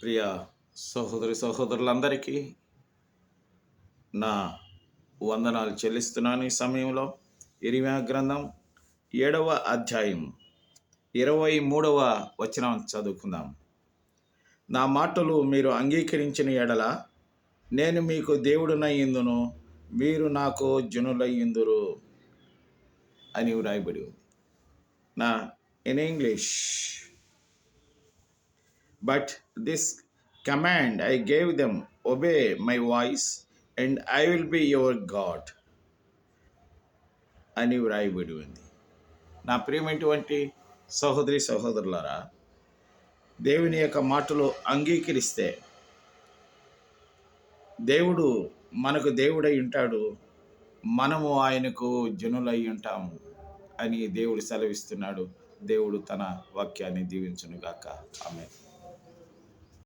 ప్రియ సహోదరులందరికీ నా వందనాలు చెల్లిస్తున్నాను. ఈ సమయంలో ఇర్మీయా గ్రంథం 7వ అధ్యాయం 23వ వచనం చదువుకుందాం. నా మాటలు మీరు అంగీకరించిన ఎడల నేను మీకు దేవుడునయ్యుందును, మీరు నాకు జనులయ్యుందురు అని వ్రాయబడి ఉంది. నా in English, but this command I gave them, obey my voice and I will be your God అని వ్రాయబడి ఉంది. నా ప్రియమైనటువంటి సహోదరులారా, దేవుని యొక్క మాటలు అంగీకరిస్తే దేవుడు మనకు దేవుడై ఉంటాడు, మనము ఆయనకు జనులై ఉంటాము అని దేవుడు సెలవిస్తున్నాడు. దేవుడు తన వాక్యాన్ని దీవించునుగాక. ఆమేన్.